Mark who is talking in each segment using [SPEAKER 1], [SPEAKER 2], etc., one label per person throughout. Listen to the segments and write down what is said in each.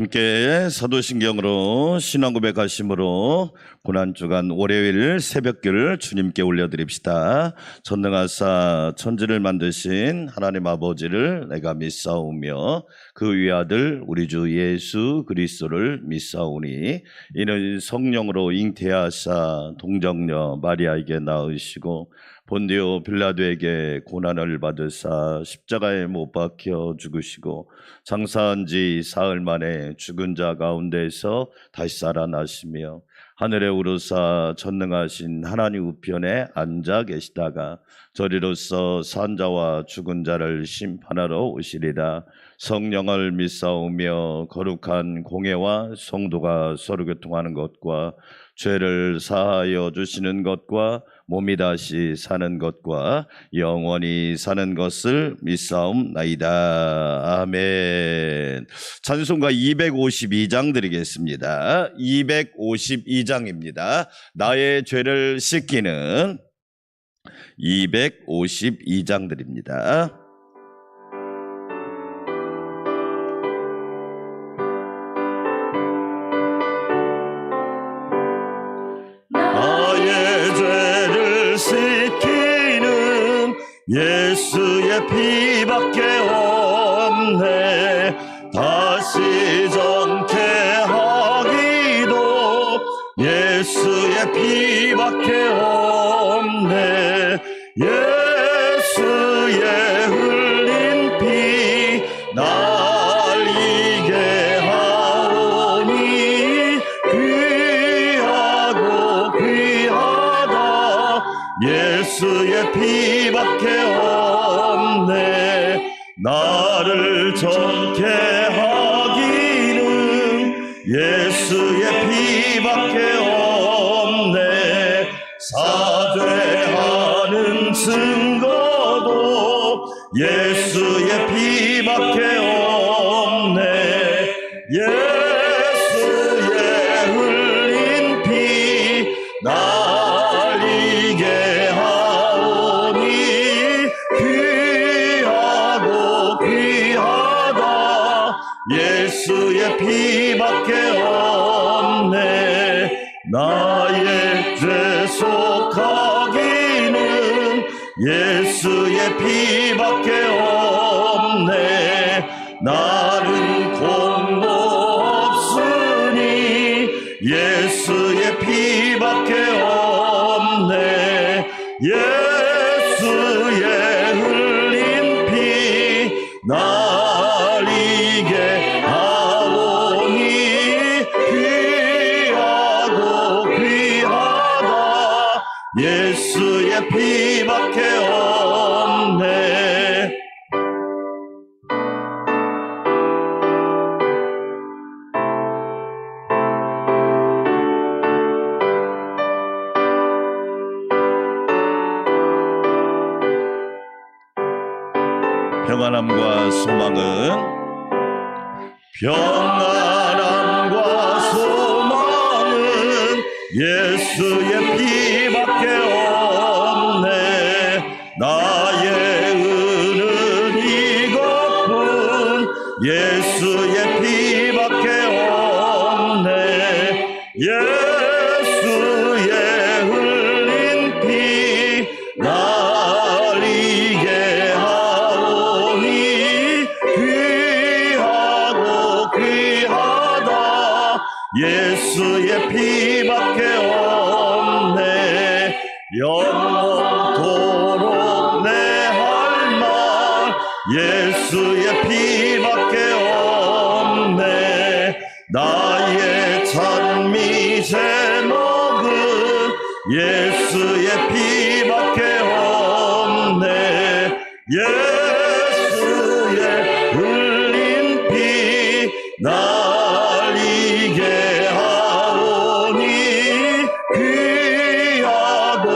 [SPEAKER 1] 함께 사도신경으로 신앙 고백하심으로 고난주간 월요일 새벽기를 주님께 올려드립시다. 전능하사 천지를 만드신 하나님 아버지를 내가 믿사오며 그 위아들 우리 주 예수 그리스도를 믿사오니 이는 성령으로 잉태하사 동정녀 마리아에게 낳으시고 본디오 빌라도에게 고난을 받으사 십자가에 못 박혀 죽으시고 장사한 지 사흘 만에 죽은 자 가운데서 다시 살아나시며 하늘에 오르사 전능하신 하나님 우편에 앉아 계시다가 저리로서 산자와 죽은 자를 심판하러 오시리라. 성령을 믿사오며 거룩한 공예와 성도가 서로 교통하는 것과 죄를 사하여 주시는 것과 몸이 다시 사는 것과 영원히 사는 것을 믿사옵나이다. 아멘. 찬송가 252장 드리겠습니다. 252장입니다. 나의 죄를 씻기는 252장 드립니다. 예수의 피밖에 없네. 다시 정케하기도 예수의 피밖에 없네. 예수의 흘린 피 날 이게 하오니 귀하고 귀하다. 예수의 피밖에 없네. 나를 정케 하기는 예수의 피밖에 없네. 사죄하는 증거도 예수의 피밖에 없네. 예수의 흘린 피 날 이게 하오니 귀하고 귀하다. 예수의 피밖에 없네. 나의 죄 속하기는 예수의 피밖에 없네. 나는 공도 없으니 예수의 피밖에 없네. 예수의 흘린 피 날 이게 하오니 귀하고 귀하다. 예수의 피밖에 없네. 평안함과 소망은 평안함과 소망은 예수의 피밖에 없네. 나의 은은 이것뿐 예수의 피밖에 없네. 예수의 흘린 피 날 이게 하오니 귀하고 귀하다. 예수의 피밖에 없네. 영원토록 내 할 말 예수의 피밖에 없네. 나의 찬미 제목은 예수의 피밖에 없네. 예수의 흘린 피 날 이게 하오니 귀하고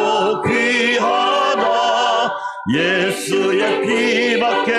[SPEAKER 1] 귀하다. 예수의 피밖에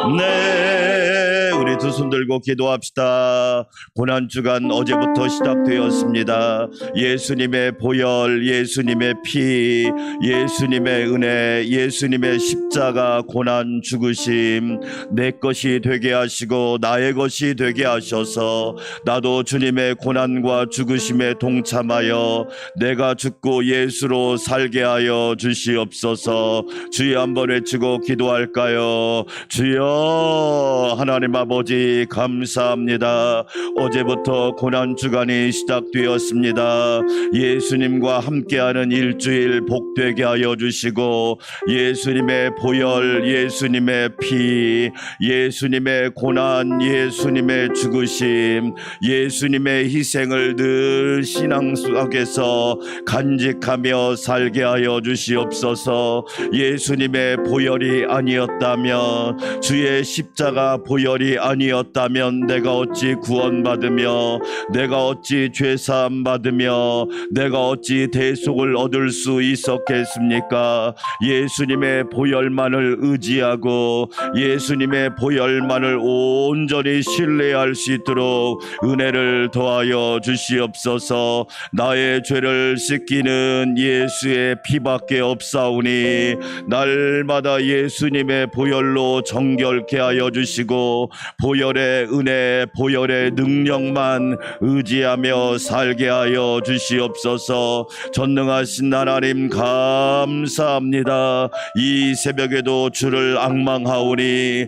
[SPEAKER 1] 없네. 우리 두 손 들고 기도합시다. 고난주간 어제부터 시작되었습니다. 예수님의 보혈, 예수님의 피, 예수님의 은혜, 예수님의 십자가 고난 죽으심 내 것이 되게 하시고 나의 것이 되게 하셔서 나도 주님의 고난과 죽으심에 동참하여 내가 죽고 예수로 살게 하여 주시옵소서. 주여 한번 외치고 기도할까요? 주여. 하나님 아버지 감사합니다. 어제부터 고난주간이 시작되었습니다. 예수님과 함께하는 일주일 복되게 하여 주시고 예수님의 보혈, 예수님의 피, 예수님의 고난, 예수님의 죽으심, 예수님의 희생을 늘 신앙 속에서 간직하며 살게 하여 주시옵소서. 예수님의 보혈이 아니었다면, 주의 십자가 보혈이 아니었다면 내가 어찌 구원받으며 내가 어찌 죄사함 받으며 내가 어찌 대속을 얻을 수 있었겠습니까? 예수님의 보혈만을 의지하고 예수님의 보혈만을 온전히 신뢰할 수 있도록 은혜를 더하여 주시옵소서. 나의 죄를 씻기는 예수의 피밖에 없사오니 날마다 예수님의 보혈로 정결케 하여 주시고 보혈의 은혜, 보혈의 능력만 의지하며 살게 하여 주시옵소서. 전능하신 하나님 감사합니다. 이 새벽에도 주를 앙망하오니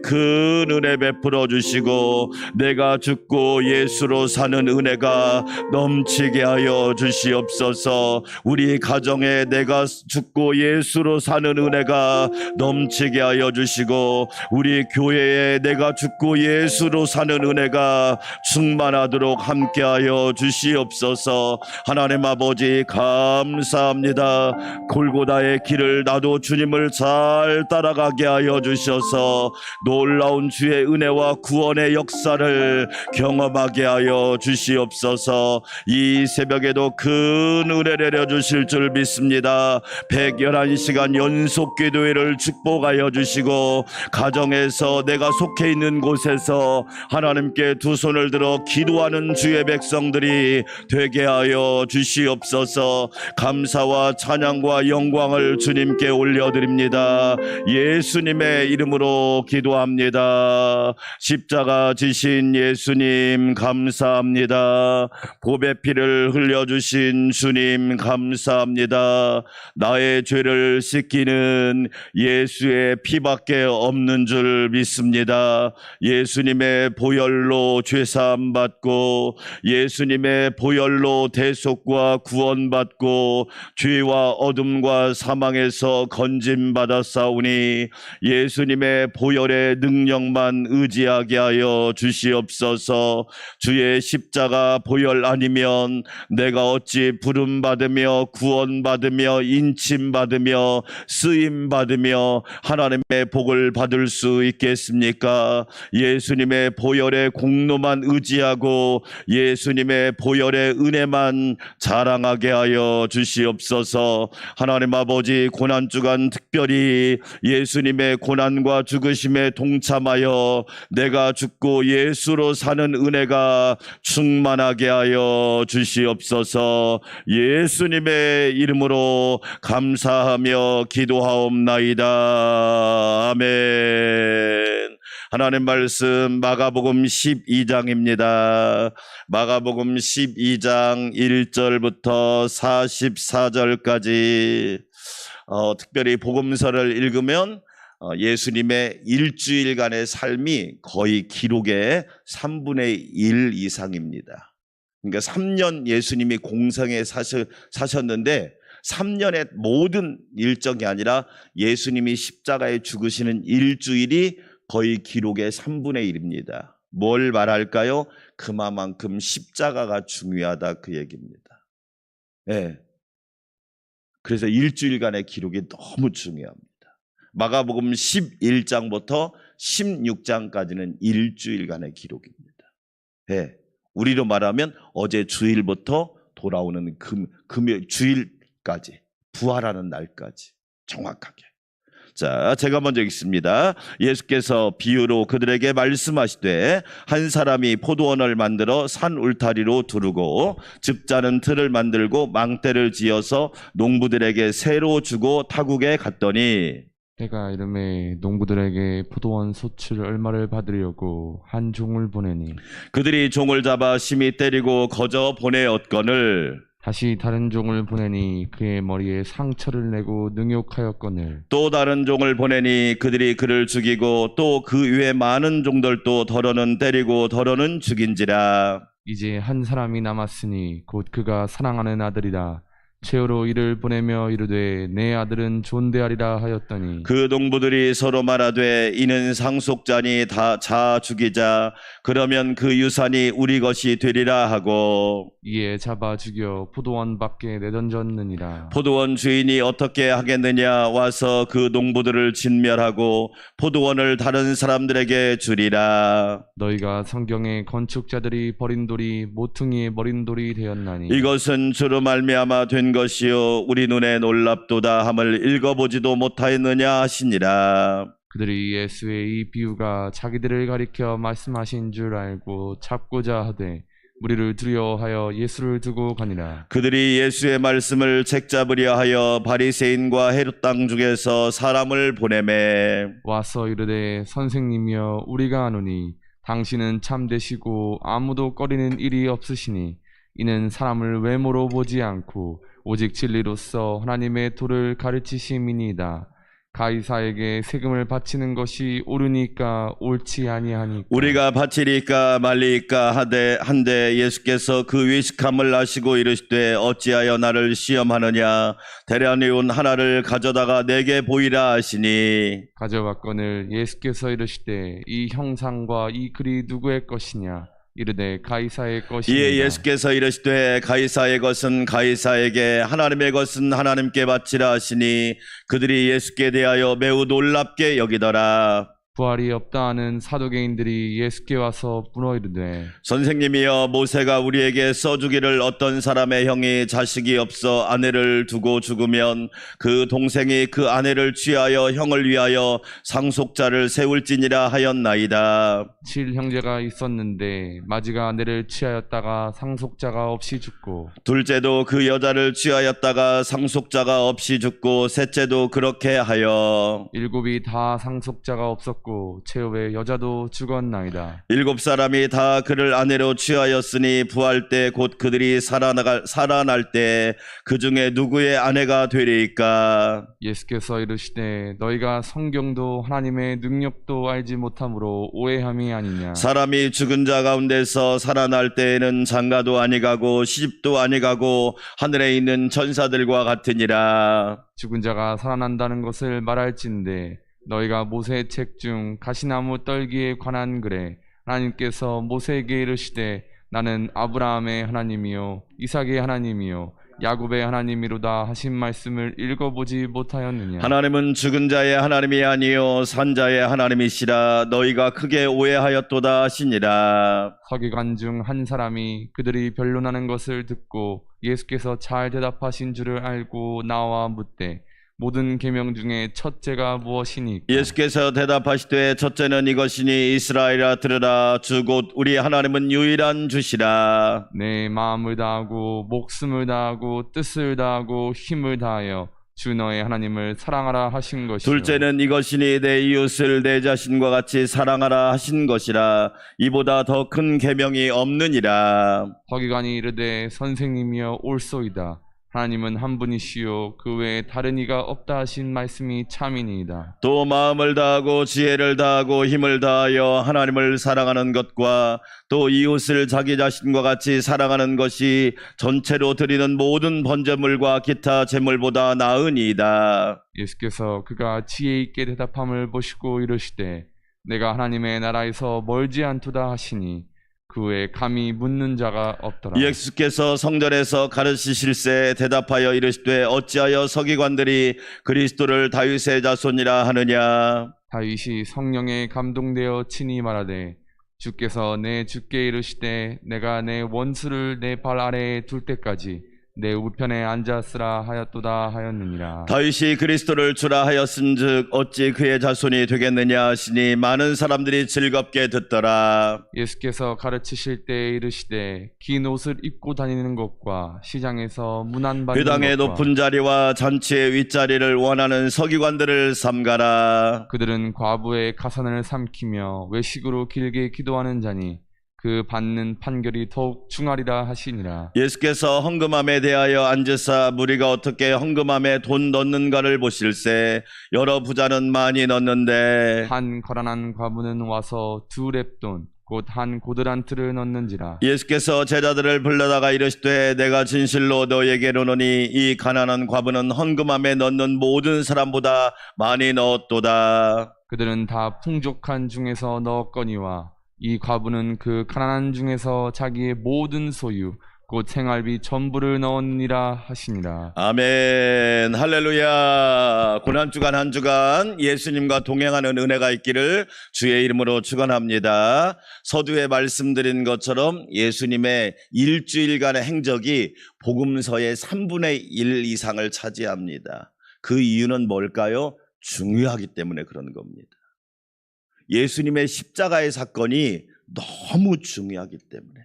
[SPEAKER 1] 큰 은혜 베풀어 주시고 내가 죽고 예수로 사는 은혜가 넘치게 하여 주시옵소서. 우리 가정에 내가 죽고 예수로 사는 은혜가 넘치게 하여 주시고 우리 교회에 내가 죽고 예수로 사는 은혜가 충만하도록 함께하여 주시옵소서. 하나님 아버지 감사합니다. 골고다의 길을 나도 주님을 잘 따라가게 하여 주셔서 놀라운 주의 은혜와 구원의 역사를 경험하게 하여 주시옵소서. 이 새벽에도 큰 은혜 내려주실 줄 믿습니다. 111시간 연속 기도회를 축복하여 주시고 가정에서 내가 속해 있는 곳에서 하나님께 두 손을 들어 기도하는 주의 백성들이 되게 하여 주시옵소서. 감사와 찬양과 영광을 주님께 올려드립니다. 예수님의 이름으로 기도합니다. 십자가 지신 예수님 감사합니다. 보배 피를 흘려주신 주님 감사합니다. 나의 죄를 씻기는 예수의 피밖에 없는 줄 믿습니다. 예수님의 보혈로 죄사함 받고 예수님의 보혈로 대속과 구원받고 죄와 어둠과 사망에서 건짐 받았사오니 예수님의 보혈의 능력만 의지하게 하여 주시옵소서. 주의 십자가 보혈 아니면 내가 어찌 부름 받으며 구원 받으며 인침 받으며 쓰임 받으며 하나님의 복을 받을 수 있겠습니까? 예수님의 보혈의 공로만 의지하고 예수님의 보혈의 은혜만 자랑하게 하여 주시옵소서. 하나님 아버지 고난주간 특별히 예수님의 고난과 죽으심에 동참하여 내가 죽고 예수로 사는 은혜가 충만하게 하여 주시옵소서. 예수님의 이름으로 감사하며 기도하옵나이다. 아멘. 하나님 말씀 마가복음 12장입니다. 마가복음 12장 1절부터 44절까지 특별히 복음서를 읽으면 예수님의 일주일간의 삶이 거의 기록의 3분의 1 이상입니다. 그러니까 3년 예수님이 공생에 사셨는데 3년의 모든 일정이 아니라 예수님이 십자가에 죽으시는 일주일이 거의 기록의 3분의 1입니다. 뭘 말할까요? 그만큼 십자가가 중요하다 그 얘기입니다. 네. 그래서 일주일간의 기록이 너무 중요합니다. 마가복음 11장부터 16장까지는 일주일간의 기록입니다. 네. 우리로 말하면 어제 주일부터 돌아오는 금요일 주일까지 부활하는 날까지 정확하게. 자, 제가 먼저 읽습니다. 예수께서 비유로 그들에게 말씀하시되 한 사람이 포도원을 만들어 산 울타리로 두르고 즙자는 틀을 만들고 망대를 지어서 농부들에게 새로 주고 타국에 갔더니
[SPEAKER 2] 해가 이름에 농부들에게 포도원 소출 얼마를 받으려고 한 종을 보내니
[SPEAKER 1] 그들이 종을 잡아 심히 때리고 거저 보내었거늘
[SPEAKER 2] 다시 다른 종을 보내니 그의 머리에 상처를 내고 능욕하였거늘
[SPEAKER 1] 또 다른 종을 보내니 그들이 그를 죽이고 또 그 위에 많은 종들도 더러는 때리고 더러는 죽인지라.
[SPEAKER 2] 이제 한 사람이 남았으니 곧 그가 사랑하는 아들이라. 최후로 이를 보내며 이르되 내 아들은 존대하리라 하였더니
[SPEAKER 1] 그 농부들이 서로 말하되 이는 상속자니 다 자 죽이자. 그러면 그 유산이 우리 것이 되리라 하고
[SPEAKER 2] 이에 잡아 죽여 포도원 밖에 내던졌느니라.
[SPEAKER 1] 포도원 주인이 어떻게 하겠느냐. 와서 그 농부들을 진멸하고 포도원을 다른 사람들에게 주리라.
[SPEAKER 2] 너희가 성경에 건축자들이 버린 돌이 모퉁이에 버린 돌이 되었나니
[SPEAKER 1] 이것은 주로 말미암아 된 것이요 우리 눈에 놀랍도다 함을 읽어보지도 못하였느냐 하시니라.
[SPEAKER 2] 그들이 예수의 이 비유가 자기들을 가리켜 말씀하신 줄 알고 잡고자 하되 무리를 두려워하여 예수를 두고 가니라.
[SPEAKER 1] 그들이 예수의 말씀을 책잡으려 하여 바리새인과 헤롯 땅 중에서 사람을 보내매
[SPEAKER 2] 와서 이르되 선생님이여 우리가 아노니 당신은 참되시고 아무도 꺼리는 일이 없으시니 이는 사람을 외모로 보지 않고 오직 진리로서 하나님의 도를 가르치심이니이다. 가이사에게 세금을 바치는 것이 옳으니까 옳지 아니하니까
[SPEAKER 1] 우리가 바치리까 말리까 한데 예수께서 그 위식함을 아시고 이르시되 어찌하여 나를 시험하느냐. 대련이온 하나를 가져다가 내게 보이라 하시니
[SPEAKER 2] 가져왔거늘 예수께서 이르시되 이 형상과 이 글이 누구의 것이냐. 이르되 가이사의 것이니라.
[SPEAKER 1] 이에 예수께서 이르시되 가이사의 것은 가이사에게 하나님의 것은 하나님께 바치라 하시니 그들이 예수께 대하여 매우 놀랍게 여기더라.
[SPEAKER 2] 부활이 없다 하는 사두개인들이 예수께 와서 물어 이르되
[SPEAKER 1] 선생님이여 모세가 우리에게 써주기를 어떤 사람의 형이 자식이 없어 아내를 두고 죽으면 그 동생이 그 아내를 취하여 형을 위하여 상속자를 세울지니라 하였나이다.
[SPEAKER 2] 7형제가 있었는데 마지가 아내를 취하였다가 상속자가 없이 죽고
[SPEAKER 1] 둘째도 그 여자를 취하였다가 상속자가 없이 죽고 셋째도 그렇게 하여
[SPEAKER 2] 7이 다 상속자가 없었고 최후에 여자도 죽었나이다.
[SPEAKER 1] 7사람이 다 그를 아내로 취하였으니 부활 때 곧 그들이 살아날 때 그 중에 누구의 아내가 되리이까.
[SPEAKER 2] 예수께서 이르시되 너희가 성경도 하나님의 능력도 알지 못함으로 오해함이 아니냐.
[SPEAKER 1] 사람이 죽은 자 가운데서 살아날 때에는 장가도 아니가고 시집도 아니가고 하늘에 있는 천사들과 같으니라.
[SPEAKER 2] 죽은 자가 살아난다는 것을 말할진대 너희가 모세의 책 중 가시나무 떨기에 관한 글에 하나님께서 모세에게 이르시되 나는 아브라함의 하나님이요 이삭의 하나님이요 야곱의 하나님이로다 하신 말씀을 읽어보지 못하였느냐.
[SPEAKER 1] 하나님은 죽은 자의 하나님이 아니요 산 자의 하나님이시라. 너희가 크게 오해하였도다 하시니라.
[SPEAKER 2] 서기관 중 한 사람이 그들이 변론하는 것을 듣고 예수께서 잘 대답하신 줄을 알고 나와 묻되 모든 계명 중에 첫째가 무엇이니까.
[SPEAKER 1] 예수께서 대답하시되 첫째는 이것이니 이스라엘아 들으라. 주 곧 우리 하나님은 유일한 주시라.
[SPEAKER 2] 내 마음을 다하고 목숨을 다하고 뜻을 다하고 힘을 다하여 주 너의 하나님을 사랑하라 하신 것이요.
[SPEAKER 1] 둘째는 이것이니 내 이웃을 내 자신과 같이 사랑하라 하신 것이라. 이보다 더 큰 계명이 없느니라.
[SPEAKER 2] 서기관이 이르되 선생님이여 옳소이다. 하나님은 한 분이시요 그 외에 다른 이가 없다 하신 말씀이 참이니이다.
[SPEAKER 1] 또 마음을 다하고 지혜를 다하고 힘을 다하여 하나님을 사랑하는 것과 또 이웃을 자기 자신과 같이 사랑하는 것이 전체로 드리는 모든 번제물과 기타 제물보다 나으니이다.
[SPEAKER 2] 예수께서 그가 지혜 있게 대답함을 보시고 이르시되 내가 하나님의 나라에서 멀지 않도다 하시니 그 외에 감히 묻는 자가 없더라.
[SPEAKER 1] 예수께서 성전에서 가르치실세 대답하여 이르시되 어찌하여 서기관들이 그리스도를 다윗의 자손이라 하느냐.
[SPEAKER 2] 다윗이 성령에 감동되어 친히 말하되 주께서 내 주께 이르시되 내가 내 원수를 내 발 아래에 둘 때까지 내 우편에 앉았으라 하였도다 하였느니라.
[SPEAKER 1] 다윗이 그리스도를 주라 하였은즉 어찌 그의 자손이 되겠느냐 하시니 많은 사람들이 즐겁게 듣더라.
[SPEAKER 2] 예수께서 가르치실 때 이르시되 긴 옷을 입고 다니는 것과 시장에서 문안 받는
[SPEAKER 1] 회당의
[SPEAKER 2] 것과
[SPEAKER 1] 높은 자리와 잔치의 윗자리를 원하는 서기관들을 삼가라.
[SPEAKER 2] 그들은 과부의 가산을 삼키며 외식으로 길게 기도하는 자니 그 받는 판결이 더욱 중하리라 하시니라.
[SPEAKER 1] 예수께서 헌금함에 대하여 앉으사 무리가 어떻게 헌금함에 돈 넣는가를 보실세. 여러 부자는 많이 넣는데
[SPEAKER 2] 한 거란한 과부는 와서 2렙돈 곧 한 고드란트를 넣는지라.
[SPEAKER 1] 예수께서 제자들을 불러다가 이르시되 내가 진실로 너에게 이르노니 이 가난한 과부는 헌금함에 넣는 모든 사람보다 많이 넣었도다.
[SPEAKER 2] 그들은 다 풍족한 중에서 넣었거니와 이 과부는 그 가난한 중에서 자기의 모든 소유 곧 생활비 전부를 넣었니라 하시니라.
[SPEAKER 1] 아멘. 할렐루야. 고난주간 한 주간 예수님과 동행하는 은혜가 있기를 주의 이름으로 축원합니다. 서두에 말씀드린 것처럼 예수님의 일주일간의 행적이 복음서의 3분의 1 이상을 차지합니다. 그 이유는 뭘까요? 중요하기 때문에 그런 겁니다. 예수님의 십자가의 사건이 너무 중요하기 때문에.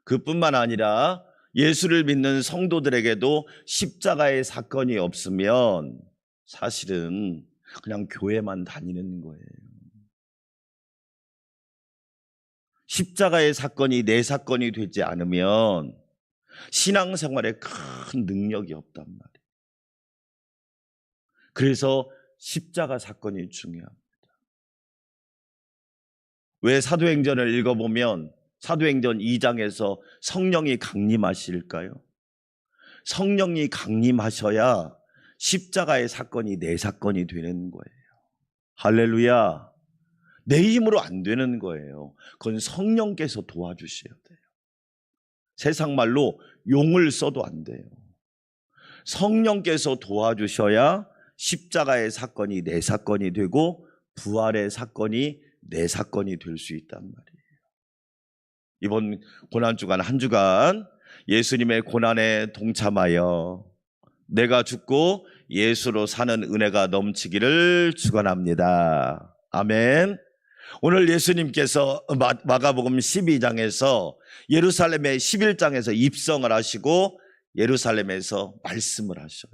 [SPEAKER 1] 그뿐만 아니라 예수를 믿는 성도들에게도 십자가의 사건이 없으면 사실은 그냥 교회만 다니는 거예요. 십자가의 사건이 내 사건이 되지 않으면 신앙생활에 큰 능력이 없단 말이에요. 그래서 십자가 사건이 중요합니다. 왜 사도행전을 읽어보면 사도행전 2장에서 성령이 강림하실까요? 성령이 강림하셔야 십자가의 사건이 내 사건이 되는 거예요. 할렐루야. 내 힘으로 안 되는 거예요. 그건 성령께서 도와주셔야 돼요. 세상 말로 용을 써도 안 돼요. 성령께서 도와주셔야 십자가의 사건이 내 사건이 되고 부활의 사건이 내 사건이 될 수 있단 말이에요. 이번 고난주간 한 주간 예수님의 고난에 동참하여 내가 죽고 예수로 사는 은혜가 넘치기를 축원합니다. 아멘. 오늘 예수님께서 마가복음 12장에서 예루살렘의 11장에서 입성을 하시고 예루살렘에서 말씀을 하셔요.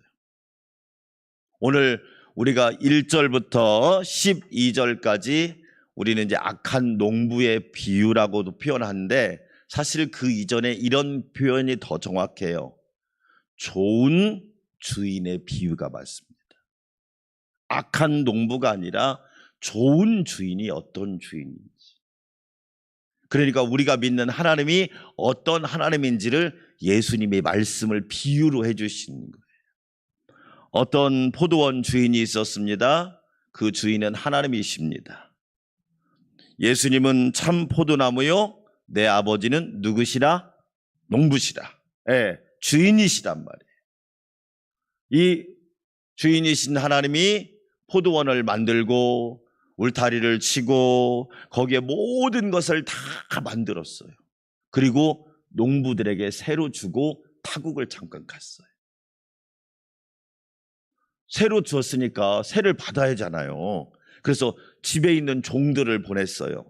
[SPEAKER 1] 오늘 우리가 1절부터 12절까지 우리는 이제 악한 농부의 비유라고도 표현하는데 사실 그 이전에 이런 표현이 더 정확해요. 좋은 주인의 비유가 맞습니다. 악한 농부가 아니라 좋은 주인이 어떤 주인인지. 그러니까 우리가 믿는 하나님이 어떤 하나님인지를 예수님이 말씀을 비유로 해주시는 거예요. 어떤 포도원 주인이 있었습니다. 그 주인은 하나님이십니다. 예수님은 참 포도나무요 내 아버지는 누구시라? 농부시라. 주인이시란 말이에요. 이 주인이신 하나님이 포도원을 만들고 울타리를 치고 거기에 모든 것을 다 만들었어요. 그리고 농부들에게 새로 주고 타국을 잠깐 갔어요. 새로 주었으니까 새를 받아야 하잖아요. 그래서 집에 있는 종들을 보냈어요.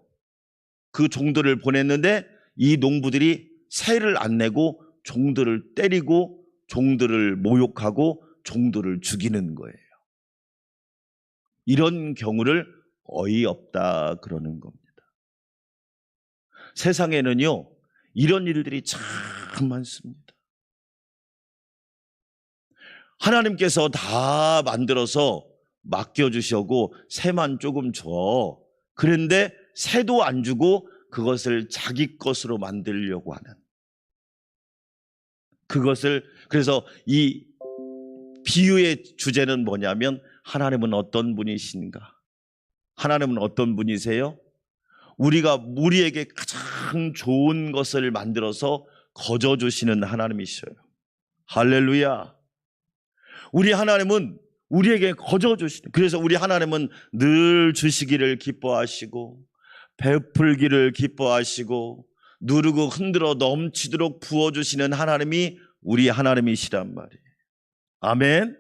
[SPEAKER 1] 그 종들을 보냈는데 이 농부들이 새를 안 내고 종들을 때리고 종들을 모욕하고 종들을 죽이는 거예요. 이런 경우를 어이없다 그러는 겁니다. 세상에는요 이런 일들이 참 많습니다. 하나님께서 다 만들어서 맡겨주시고 새만 조금 줘. 그런데 새도 안 주고 그것을 자기 것으로 만들려고 하는 그것을. 그래서 이 비유의 주제는 뭐냐면 하나님은 어떤 분이신가? 하나님은 어떤 분이세요? 우리에게 가장 좋은 것을 만들어서 거저주시는 하나님이셔요. 할렐루야. 우리 하나님은 우리에게 거저주시는, 그래서 우리 하나님은 늘 주시기를 기뻐하시고 베풀기를 기뻐하시고 누르고 흔들어 넘치도록 부어주시는 하나님이 우리 하나님이시란 말이에요. 아멘.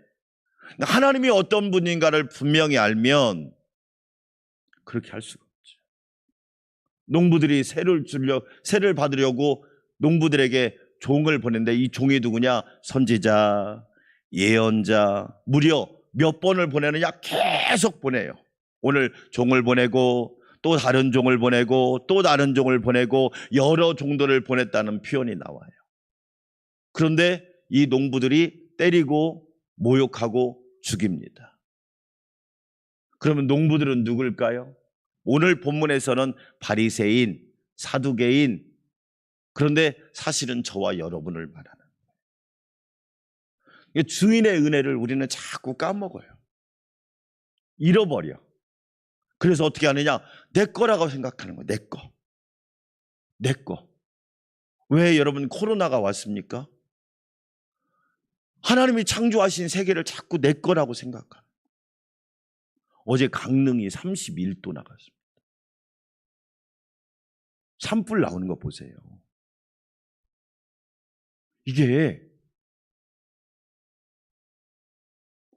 [SPEAKER 1] 하나님이 어떤 분인가를 분명히 알면 그렇게 할 수가 없죠. 농부들이 세를 받으려고 농부들에게 종을 보냈는데 이 종이 누구냐? 선지자, 예언자, 무려 몇 번을 보내느냐? 계속 보내요. 오늘 종을 보내고 또 다른 종을 보내고 또 다른 종을 보내고 여러 종들을 보냈다는 표현이 나와요. 그런데 이 농부들이 때리고 모욕하고 죽입니다. 그러면 농부들은 누굴까요? 오늘 본문에서는 바리새인, 사두개인, 그런데 사실은 저와 여러분을 말하는 거예요. 주인의 은혜를 우리는 자꾸 까먹어요. 잃어버려. 그래서 어떻게 하느냐? 내 거라고 생각하는 거예요. 내 거. 내 거. 왜 여러분 코로나가 왔습니까? 하나님이 창조하신 세계를 자꾸 내 거라고 생각하는. 어제 강릉이 31도 나갔습니다. 산불 나오는 거 보세요. 이게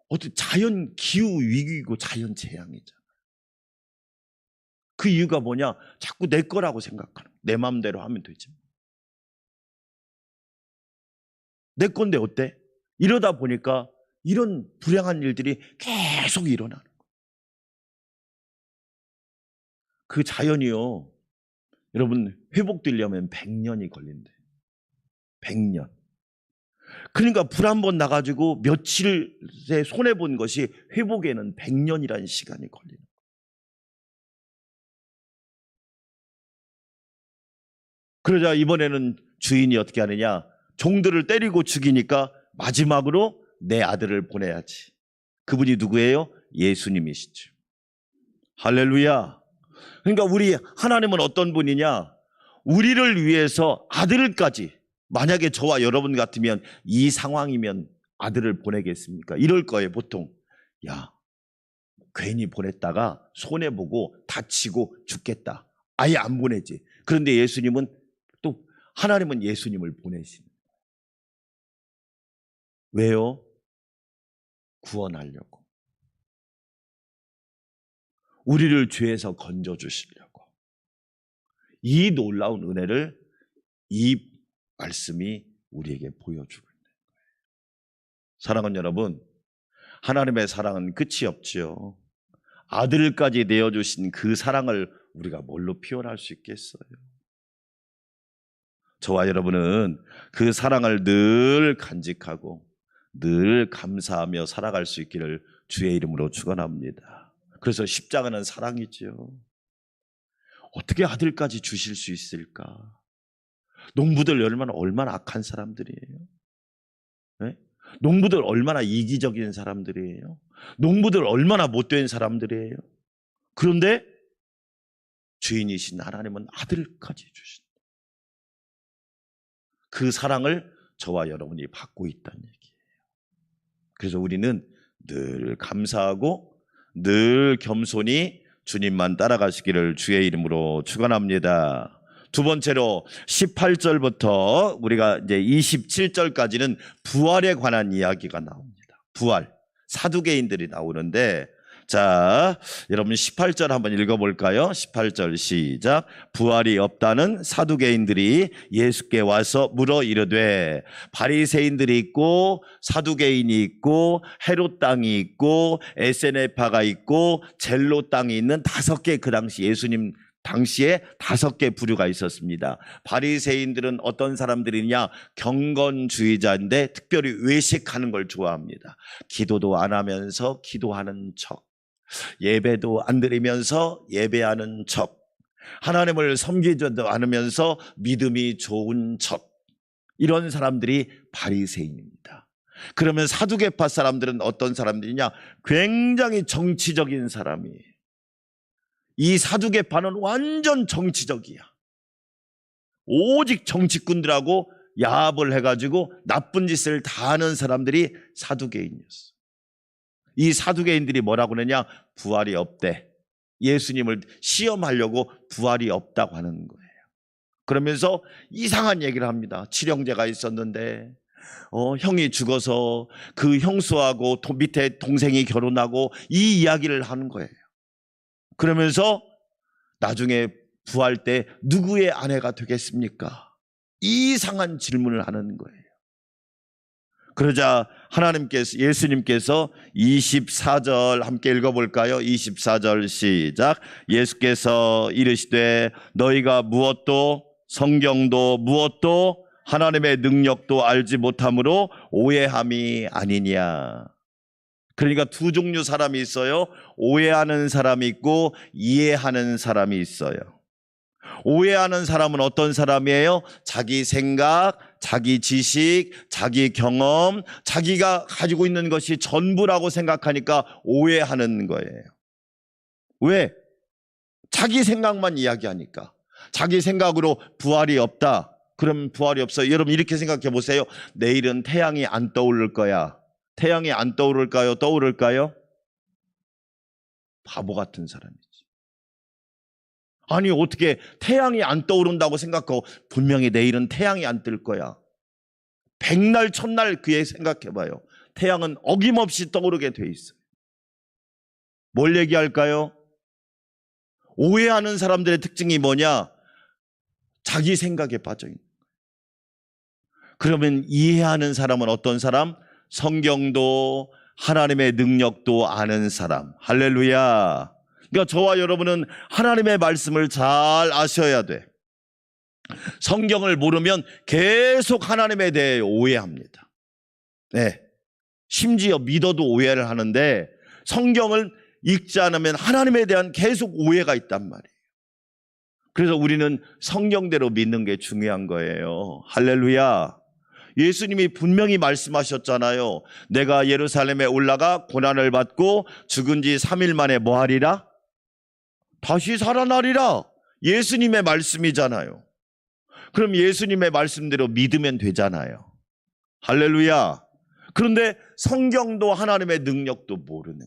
[SPEAKER 1] 어떤 자연 기후 위기이고 자연 재앙이잖아요. 그 이유가 뭐냐? 자꾸 내 거라고 생각하는. 내 마음대로 하면 되지. 내 건데 어때? 이러다 보니까 이런 불행한 일들이 계속 일어나는 거예요. 그 자연이요, 여러분 회복되려면 100년이 걸린대요. 100년. 그러니까 불 한 번 나가지고 며칠에 손해본 것이 회복에는 100년이라는 시간이 걸리는 거예요. 그러자 이번에는 주인이 어떻게 하느냐? 종들을 때리고 죽이니까 마지막으로 내 아들을 보내야지. 그분이 누구예요? 예수님이시죠. 할렐루야. 그러니까 우리 하나님은 어떤 분이냐? 우리를 위해서 아들까지, 만약에 저와 여러분 같으면 이 상황이면 아들을 보내겠습니까? 이럴 거예요. 보통 야, 괜히 보냈다가 손해보고 다치고 죽겠다. 아예 안 보내지. 그런데 예수님은 또, 하나님은 예수님을 보내십니다. 왜요? 구원하려고. 우리를 죄에서 건져주시려고. 이 놀라운 은혜를 이 말씀이 우리에게 보여주고 있는 거예요. 사랑하는 여러분, 하나님의 사랑은 끝이 없지요. 아들까지 내어주신 그 사랑을 우리가 뭘로 표현할 수 있겠어요? 저와 여러분은 그 사랑을 늘 간직하고 늘 감사하며 살아갈 수 있기를 주의 이름으로 축원합니다. 그래서 십자가는 사랑이죠. 어떻게 아들까지 주실 수 있을까? 농부들 얼마나 악한 사람들이에요. 네? 농부들 얼마나 이기적인 사람들이에요. 농부들 얼마나 못된 사람들이에요. 그런데 주인이신 하나님은 아들까지 주신다. 그 사랑을 저와 여러분이 받고 있다는 얘기예요. 그래서 우리는 늘 감사하고 늘 겸손히 주님만 따라가시기를 주의 이름으로 축원합니다. 두 번째로 18절부터 우리가 이제 27절까지는 부활에 관한 이야기가 나옵니다. 부활, 사두개인들이 나오는데, 자, 여러분 18절 한번 읽어볼까요? 18절 시작. 부활이 없다는 사두개인들이 예수께 와서 물어 이르되, 바리새인들이 있고 사두개인이 있고 헤롯 땅이 있고 에세네파가 있고 젤로 땅이 있는 5개, 그 당시 예수님 당시에 5개 부류가 있었습니다. 바리새인들은 어떤 사람들이냐? 경건주의자인데 특별히 외식하는 걸 좋아합니다. 기도도 안 하면서 기도하는 척, 예배도 안 드리면서 예배하는 척, 하나님을 섬기지도 않으면서 믿음이 좋은 척, 이런 사람들이 바리새인입니다. 그러면 사두개파 사람들은 어떤 사람들이냐? 굉장히 정치적인 사람이에요. 이 사두개파는 완전 정치적이야. 오직 정치꾼들하고 야합을 해가지고 나쁜 짓을 다 하는 사람들이 사두개인이었어. 이 사두개인들이 뭐라고 그러냐? 부활이 없대. 예수님을 시험하려고 부활이 없다고 하는 거예요. 그러면서 이상한 얘기를 합니다. 칠형제가 있었는데 형이 죽어서 그 형수하고 밑에 동생이 결혼하고 이 이야기를 하는 거예요. 그러면서 나중에 부활 때 누구의 아내가 되겠습니까? 이상한 질문을 하는 거예요. 그러자 예수님께서 24절 함께 읽어볼까요? 24절 시작. 예수께서 이르시되 너희가 무엇도 성경도 무엇도 하나님의 능력도 알지 못함으로 오해함이 아니냐. 그러니까 두 종류 사람이 있어요. 오해하는 사람이 있고 이해하는 사람이 있어요. 오해하는 사람은 어떤 사람이에요? 자기 생각, 자기 지식, 자기 경험, 자기가 가지고 있는 것이 전부라고 생각하니까 오해하는 거예요. 왜? 자기 생각만 이야기하니까. 자기 생각으로 부활이 없다. 그럼 부활이 없어요. 여러분 이렇게 생각해 보세요. 내일은 태양이 안 떠오를 거야. 태양이 안 떠오를까요? 떠오를까요? 바보 같은 사람이지. 아니 어떻게 태양이 안 떠오른다고 생각하고 분명히 내일은 태양이 안 뜰 거야. 백날 첫날 그에 생각해봐요. 태양은 어김없이 떠오르게 돼 있어요. 뭘 얘기할까요? 오해하는 사람들의 특징이 뭐냐? 자기 생각에 빠져 있는 거예요. 그러면 이해하는 사람은 어떤 사람? 성경도 하나님의 능력도 아는 사람. 할렐루야. 그러니까 저와 여러분은 하나님의 말씀을 잘 아셔야 돼. 성경을 모르면 계속 하나님에 대해 오해합니다. 네. 심지어 믿어도 오해를 하는데 성경을 읽지 않으면 하나님에 대한 계속 오해가 있단 말이에요. 그래서 우리는 성경대로 믿는 게 중요한 거예요. 할렐루야. 예수님이 분명히 말씀하셨잖아요. 내가 예루살렘에 올라가 고난을 받고 죽은 지 3일 만에 뭐 하리라? 다시 살아나리라. 예수님의 말씀이잖아요. 그럼 예수님의 말씀대로 믿으면 되잖아요. 할렐루야. 그런데 성경도 하나님의 능력도 모르는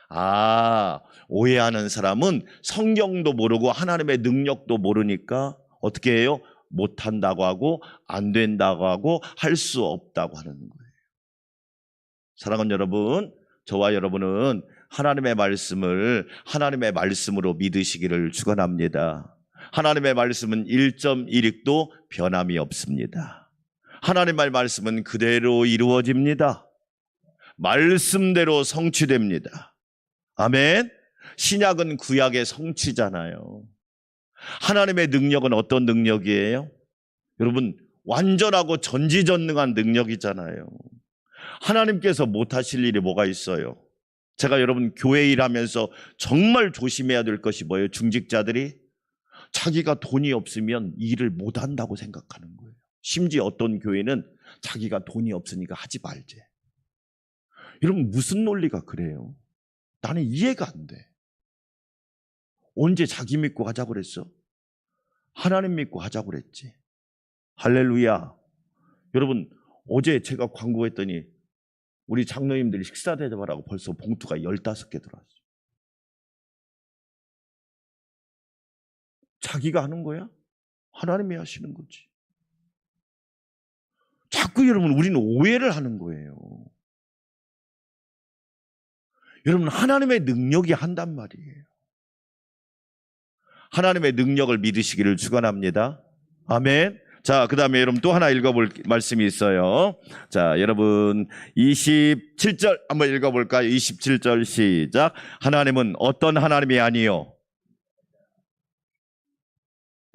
[SPEAKER 1] 거야. 오해하는 사람은 성경도 모르고 하나님의 능력도 모르니까 어떻게 해요? 못한다고 하고 안 된다고 하고 할 수 없다고 하는 거예요. 사랑하는 여러분, 저와 여러분은 하나님의 말씀을 하나님의 말씀으로 믿으시기를 축원합니다. 하나님의 말씀은 1.1익도 변함이 없습니다. 하나님의 말씀은 그대로 이루어집니다. 말씀대로 성취됩니다. 아멘. 신약은 구약의 성취잖아요. 하나님의 능력은 어떤 능력이에요? 여러분 완전하고 전지전능한 능력이잖아요. 하나님께서 못하실 일이 뭐가 있어요? 제가 여러분 교회 일하면서 정말 조심해야 될 것이 뭐예요? 중직자들이 자기가 돈이 없으면 일을 못한다고 생각하는 거예요. 심지어 어떤 교회는 자기가 돈이 없으니까 하지 말재. 여러분 무슨 논리가 그래요? 나는 이해가 안 돼. 언제 자기 믿고 하자고 그랬어? 하나님 믿고 하자고 그랬지. 할렐루야. 여러분 어제 제가 광고했더니 우리 장로님들이 식사 대접하라고 벌써 봉투가 15개 들어왔어요. 자기가 하는 거야? 하나님이 하시는 거지. 자꾸 여러분 우리는 오해를 하는 거예요. 여러분 하나님의 능력이 한단 말이에요. 하나님의 능력을 믿으시기를 축원합니다. 아멘. 자, 그 다음에 여러분 또 하나 읽어볼 말씀이 있어요. 자, 여러분 27절 한번 읽어볼까요? 27절 시작. 하나님은 어떤 하나님이 아니요.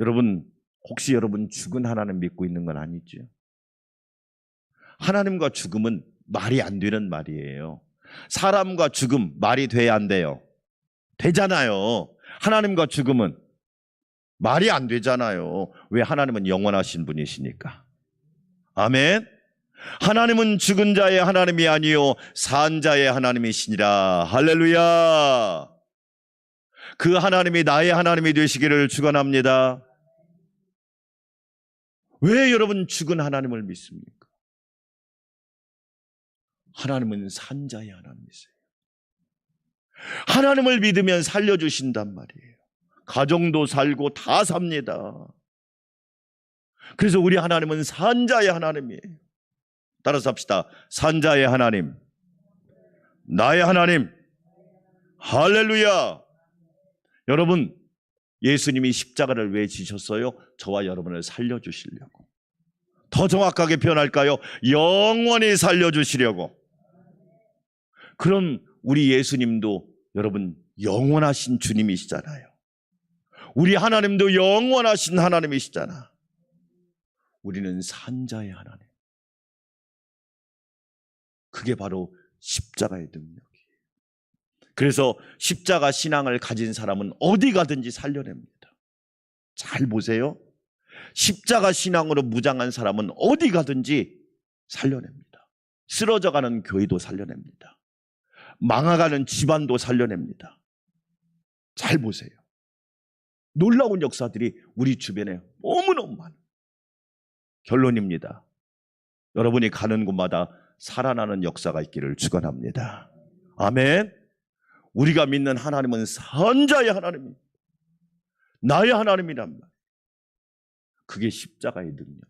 [SPEAKER 1] 여러분 혹시 여러분 죽은 하나님 믿고 있는 건 아니죠? 하나님과 죽음은 말이 안 되는 말이에요. 사람과 죽음 말이 돼야 안 돼요? 되잖아요. 하나님과 죽음은 말이 안 되잖아요. 왜? 하나님은 영원하신 분이시니까. 아멘. 하나님은 죽은 자의 하나님이 아니요 산 자의 하나님이시니라. 할렐루야. 그 하나님이 나의 하나님이 되시기를 축원합니다. 왜 여러분 죽은 하나님을 믿습니까? 하나님은 산 자의 하나님이세요. 하나님을 믿으면 살려주신단 말이에요. 가정도 살고 다 삽니다. 그래서 우리 하나님은 산자의 하나님이에요. 따라서 합시다. 산자의 하나님, 나의 하나님. 할렐루야. 여러분, 예수님이 십자가를 왜 지셨어요? 저와 여러분을 살려주시려고. 더 정확하게 표현할까요? 영원히 살려주시려고. 그런 우리 예수님도 여러분 영원하신 주님이시잖아요. 우리 하나님도 영원하신 하나님이시잖아. 우리는 산자의 하나님. 그게 바로 십자가의 능력이에요. 그래서 십자가 신앙을 가진 사람은 어디 가든지 살려냅니다. 잘 보세요. 십자가 신앙으로 무장한 사람은 어디 가든지 살려냅니다. 쓰러져가는 교회도 살려냅니다. 망해가는 집안도 살려냅니다. 잘 보세요. 놀라운 역사들이 우리 주변에 너무너무 많아요. 결론입니다. 여러분이 가는 곳마다 살아나는 역사가 있기를 축원합니다. 아멘. 우리가 믿는 하나님은 산자의 하나님입니다. 나의 하나님이란 말. 그게 십자가의 능력입니다.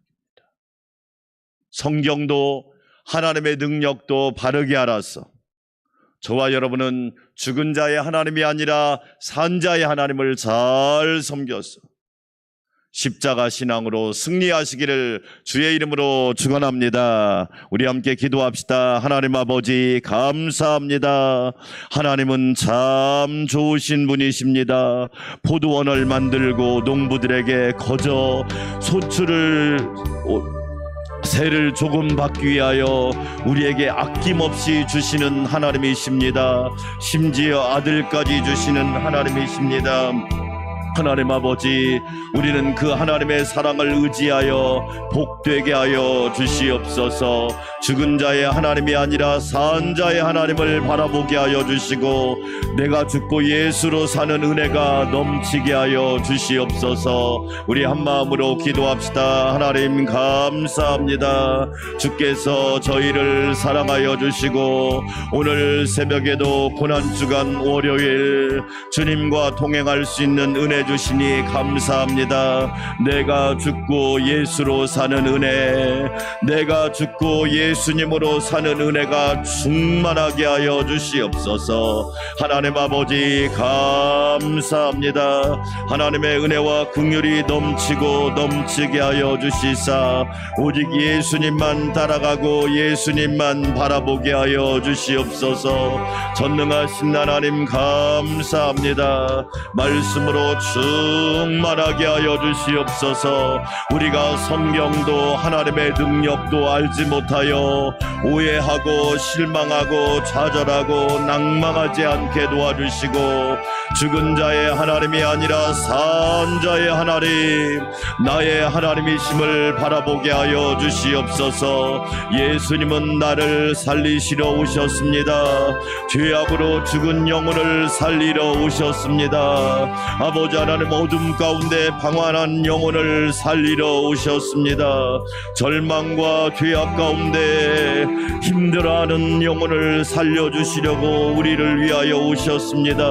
[SPEAKER 1] 성경도 하나님의 능력도 바르게 알아서 저와 여러분은 죽은 자의 하나님이 아니라 산자의 하나님을 잘 섬겨서 십자가 신앙으로 승리하시기를 주의 이름으로 축원합니다. 우리 함께 기도합시다. 하나님 아버지 감사합니다. 하나님은 참 좋으신 분이십니다. 포도원을 만들고 농부들에게 거저 소출을 세를 조금 받기 위하여 우리에게 아낌없이 주시는 하나님이십니다. 심지어 아들까지 주시는 하나님이십니다. 하나님 아버지, 우리는 그 하나님의 사랑을 의지하여 복되게 하여 주시옵소서. 죽은 자의 하나님이 아니라 산 자의 하나님을 바라보게 하여 주시고 내가 죽고 예수로 사는 은혜가 넘치게 하여 주시옵소서. 우리 한마음으로 기도합시다. 하나님 감사합니다. 주께서 저희를 사랑하여 주시고 오늘 새벽에도 고난주간 월요일 주님과 동행할 수 있는 은혜 주시니 감사합니다. 내가 죽고 예수로 사는 은혜, 내가 죽고 예수님으로 사는 은혜가 충만하게 하여 주시옵소서. 하나님 아버지 감사합니다. 하나님의 은혜와 긍휼이 넘치고 넘치게 하여 주시사 오직 예수님만 따라가고 예수님만 바라보게 하여 주시옵소서. 전능하신 하나님 감사합니다. 말씀으로 충만하게 하여 주시옵소서. 우리가 성경도 하나님의 능력도 알지 못하여 오해하고 실망하고 좌절하고 낭망하지 않게 도와주시고 죽은 자의 하나님이 아니라 산 자의 하나님, 나의 하나님이심을 바라보게 하여 주시옵소서. 예수님은 나를 살리시러 오셨습니다. 죄악으로 죽은 영혼을 살리러 오셨습니다. 아버지 하나님, 어둠 가운데 방황한 영혼을 살리러 오셨습니다. 절망과 죄악 가운데 힘들어하는 영혼을 살려주시려고 우리를 위하여 오셨습니다.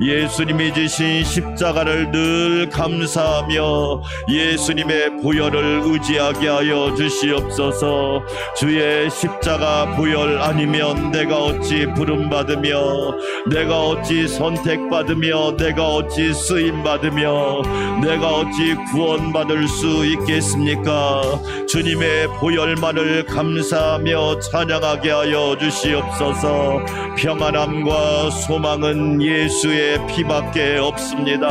[SPEAKER 1] 예수님이 지신 십자가를 늘 감사하며 예수님의 보혈을 의지하게 하여 주시옵소서. 주의 십자가 보혈 아니면 내가 어찌 부름받으며 내가 어찌 선택받으며 내가 어찌 쓰임받으며 내가 어찌 구원받을 수 있겠습니까? 주님의 보혈만을 감사하며 찬양하게 하여 주시옵소서. 평안함과 소망은 예수의 피밖에 없습니다.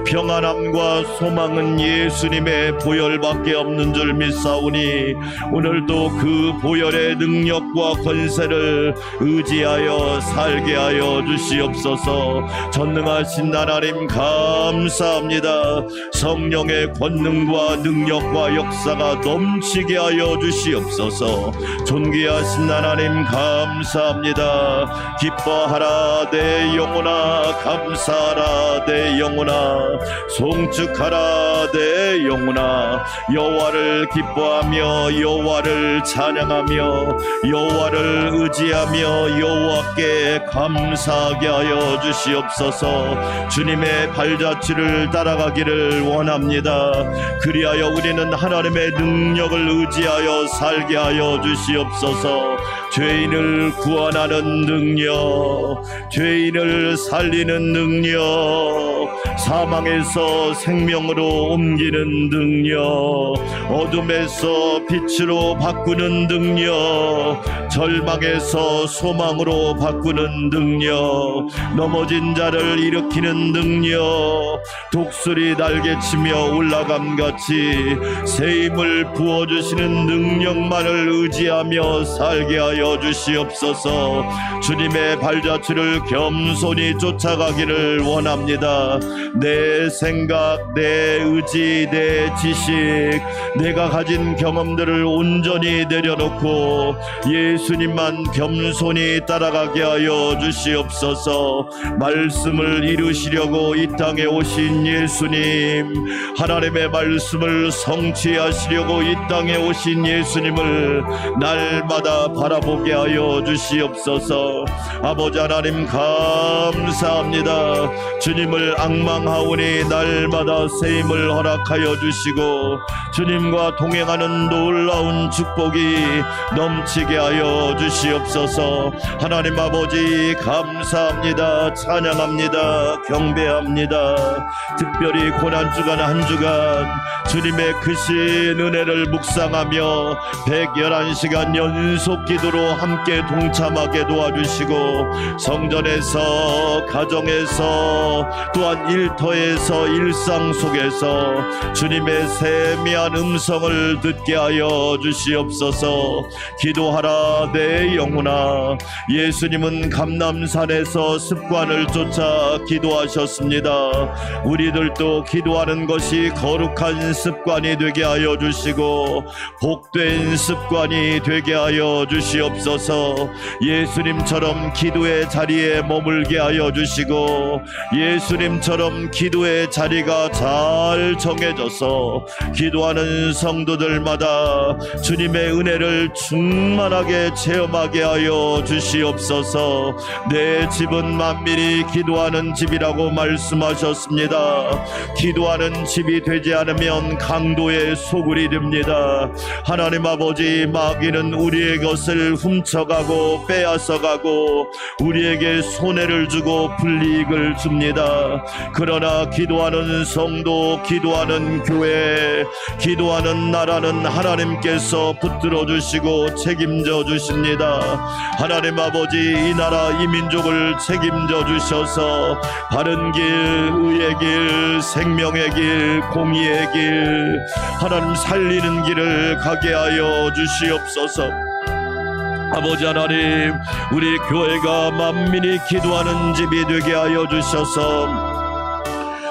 [SPEAKER 1] 평안함과 소망은 예수님의 보혈밖에 없는 줄 믿사오니 오늘도 그 보혈의 능력과 권세를 의지하여 살게 하여 주시옵소서. 전능하신 하나님 감사합니다. 성령의 권능과 능력과 역사가 넘치게 하여 주시옵소서. 존귀하신 하나님 감사합니다. 기뻐하라 내 영혼아, 감사하라 내 영혼아. 송축하라 내 영혼아. 여호와를 기뻐하며 여호와를 찬양하며 여호와를 의지하며 여호와께 감사하게 하여 주시옵소서. 주님의 발자취를 따라가기를 원합니다. 그리하여 우리는 하나님의 능력을 의지하여 살게 하여 주시옵소서. 죄인을 구원하는 능력, 죄인을 살리는 능력, 사망에서 생명으로 옮기는 능력, 어둠에서 빛으로 바꾸는 능력, 절망에서 소망으로 바꾸는 능력, 넘어진 자를 일으키는 능력, 독수리 날개치며 올라감같이 새 힘을 부어주시는 능력만을 의지하며 살게 하여 주시옵소서. 주님의 발자취를 겸손히 쫓아가기를 원합니다. 내 생각, 내 의지, 내 지식, 내가 가진 경험들을 온전히 내려놓고 예수님만 겸손히 따라가게 하여 주시옵소서. 말씀을 이루시려고 이 땅에 오신 예수님, 하나님의 말씀을 성취하시려고 이 땅에 오신 예수님을 날마다 바라보게 하여 주시옵소서. 아버지 하나님 감사합니다. 주님을 앙망하오니 날마다 새 힘을 허락하여 주시고 주님과 동행하는 놀라운 축복이 넘치게 하여 주시옵소서. 하나님 아버지 감사합니다. 찬양합니다. 경배합니다. 특별히 고난주간 한 주간 주님의 크신 은혜를 묵상하며 111시간 연속 기도로 함께 동참하게 도와주시고 성전에서, 가정에서, 또한 일터에서, 일상 속에서 주님의 세미한 음성을 듣게 하여 주시옵소서. 기도하라 내 영혼아. 예수님은 감람산에서 습관을 쫓아 기도하셨습니다. 우리들도 기도하는 것이 거룩한 습관이 되게 하여 주시고 복된 습관이 되게 하여 주시옵소서. 예수님처럼 기도의 자리에 머물게 하여 주시고 예수님처럼 기도의 자리가 잘 정해져서 기도하는 성도들마다 주님의 은혜를 충만하게 체험하게 하여 주시옵소서. 내 집은 만민이 기도하는 집이라고 말씀하셨습니다. 기도하는 집이 되지 않으면 강도의 소굴이 됩니다. 하나님 아버지, 마귀는 우리의 것을 훔쳐가고 빼앗아가고 우리에게 손해를 주고 불이익을 줍니다. 그러나 기도하는 성도, 기도하는 교회, 기도하는 나라는 하나님께서 붙들어 주시고 책임져 주십니다. 하나님 아버지, 이 나라 이 민족을 책임져 주셔서 바른 길, 의의 길, 생명의 길, 공의의 길, 하나님 살리는 길을 가게 하여 주시옵소서. 아버지 하나님, 우리 교회가 만민이 기도하는 집이 되게 하여 주셔서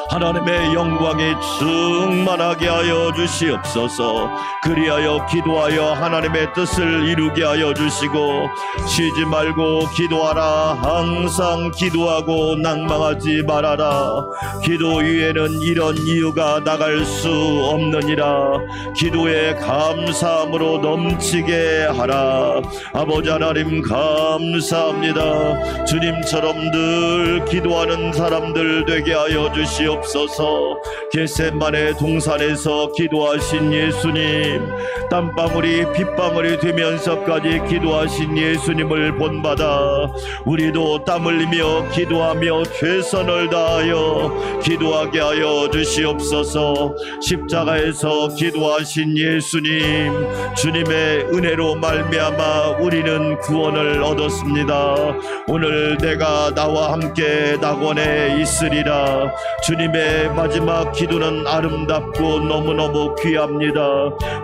[SPEAKER 1] 하나님의 영광이 충만하게 하여 주시옵소서. 그리하여 기도하여 하나님의 뜻을 이루게 하여 주시고 쉬지 말고 기도하라. 항상 기도하고 낭망하지 말아라. 기도 위에는 이런 이유가 나갈 수 없느니라. 기도에 감사함으로 넘치게 하라. 아버지 하나님 감사합니다. 주님처럼 늘 기도하는 사람들 되게 하여 주시옵소서. 겟세마네 동산에서 기도하신 예수님, 땀방울이 빗방울이 되면서까지 기도하신 예수님을 본받아 우리도 땀 흘리며 기도하며 최선을 다하여 기도하게 하여 주시옵소서. 십자가에서 기도하신 예수님, 주님의 은혜로 말미암아 우리는 구원을 얻었습니다. 오늘 내가 나와 함께 낙원에 있으리라. 주님의 마지막 기도는 아름답고 너무너무 귀합니다.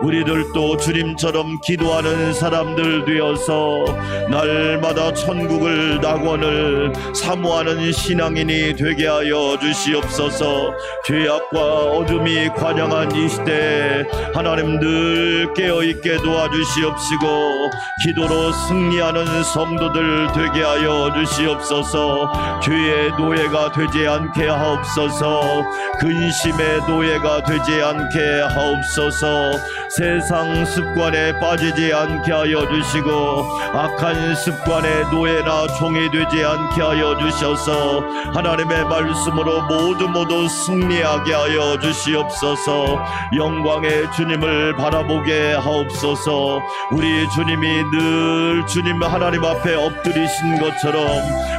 [SPEAKER 1] 우리들도 주님처럼 기도하는 사람들 되어서 날마다 천국을, 낙원을 사모하는 신앙인이 되게 하여 주시옵소서. 죄악과 어둠이 관영한 이 시대에 하나님 늘 깨어있게 도와주시옵시고 기도로 승리하는 성도들 되게 하여 주시옵소서. 죄의 노예가 되지 않게 하옵소서. 하옵소서. 근심의 노예가 되지 않게 하옵소서. 세상 습관에 빠지지 않게 하여 주시고 악한 습관의 노예나 종이 되지 않게 하여 주셔서 하나님의 말씀으로 모두 승리하게 하여 주시옵소서. 영광의 주님을 바라보게 하옵소서. 우리 주님이 늘 주님 하나님 앞에 엎드리신 것처럼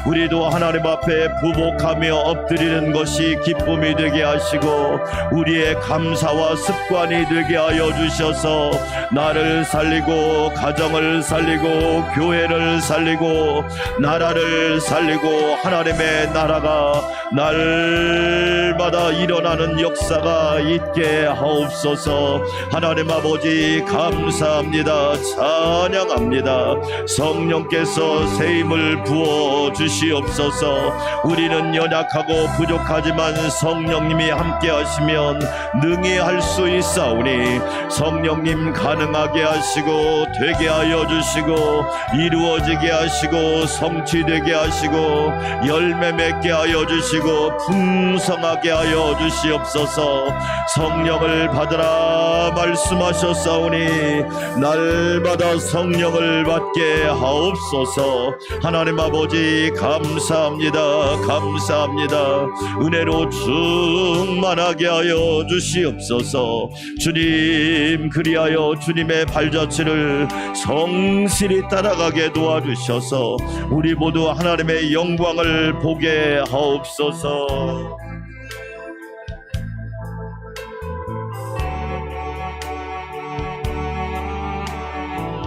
[SPEAKER 1] 우리도 하나님 앞에 부복하며 엎드리는 것이 기쁨이 되게 하시고 우리의 감사와 습관이 되게 하여 주셔서 나를 살리고 가정을 살리고 교회를 살리고 나라를 살리고 하나님의 나라가 날마다 일어나는 역사가 있게 하옵소서. 하나님 아버지 감사합니다. 찬양합니다. 성령께서 새 힘을 부어 주시옵소서. 우리는 연약하고 부족하지만 성령님이 함께 하시면 능히 할 수 있사오니 성령님 가능하게 하시고 되게 하여 주시고 이루어지게 하시고 성취되게 하시고 열매 맺게 하여 주시고 풍성하게 하여 주시옵소서. 성령을 받으라 말씀하셨사오니 날마다 성령을 받게 하옵소서. 하나님 아버지 감사합니다. 감사합니다. 은혜로 충만하게 하여 주시옵소서. 주님 그리하여 주님의 발자취를 성실히 따라가게 도와주셔서 우리 모두 하나님의 영광을 보게 하옵소서.